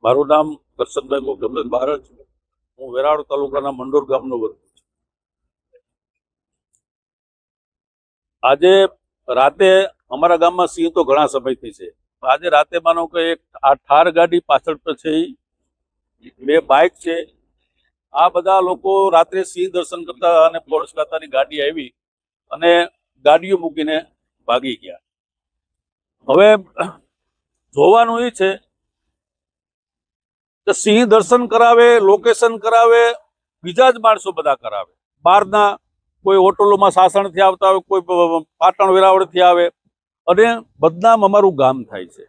મારું નામ કરશનભાઈ મોગલભાઈ બારડ છે. હું વેરાવળ તાલુકાના મંડોર ગામનો વતની છું. આજે રાતે અમારા ગામમાં સિંહ તો ઘણા સમયથી છે. આજે રાતે માનો કે એક આ ઠાર ગાડી પાછળ તો છે, બે બાઇક છે. આ બધા લોકો રાત્રે સિંહ દર્શન કરતા અને પોલીસ ખાતાની ગાડી આવી અને ગાડીઓ મૂકીને ભાગી ગયા. હવે જોવાનું એ છે કે સિંહ દર્શન કરાવે, લોકેશન કરાવે, બીજા જ માણસો બધા કરાવે. બહારના કોઈ હોટલોમાં સાસણથી આવતા હોય, કોઈ પાટણ વેરાવળથી આવે અને બદનામ અમારું ગામ થાય છે.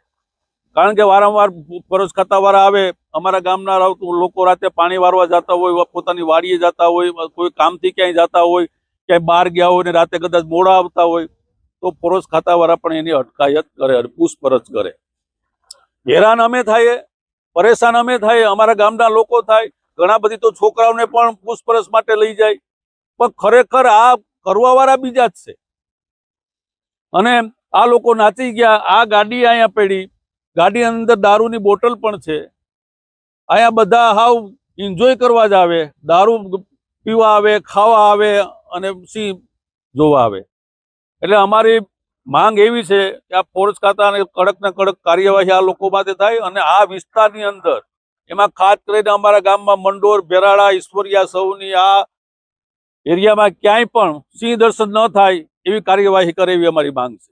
કારણ કે વારંવાર ફરજ ખાતાવાળા આવે, અમારા ગામના લોકો રાતે પાણી વારવા જતા હોય, પોતાની વાડીએ જતા હોય, કોઈ કામથી ક્યાંય જતા હોય, ક્યાંય બહાર ગયા હોય ને રાતે કદાચ મોડા આવતા હોય તો ફરજ ખાતાવાળા પણ એની અટકાયત કરે અને પૂછપરછ કરે. હેરાન અમે થાય, પરેશાન અમે થાય, અમારા ગામના લોકો થાય. ઘણા બધી તો છોકરાઓને પણ પૂછપરછ માટે લઈ જાય, પણ ખરેખર આ કરવાવાળા બીજા જ છે. અને આ લોકો નાચી ગયા. આ ગાડી અહીંયા પડી, ગાડી અંદર દારૂની બોટલ પણ છે. અહીંયા બધા હાવ એન્જોય કરવા જ આવે, દારૂ પીવા આવે, ખાવા આવે અને સિંહ જોવા આવે. એટલે અમારી માંગ એવી છે કે આ ફોરેસ્ટ ખાતાને કડક ને કડક કાર્યવાહી આ લોકો માટે થાય. અને આ વિસ્તારની અંદર એમાં ખાસ કરીને અમારા ગામમાં મંડોર, ભેરાળા, ઈશ્વરિયા સૌની આ એરિયામાં ક્યાંય પણ સિંહ દર્શન ન થાય એવી કાર્યવાહી કરે એવી અમારી માંગ છે.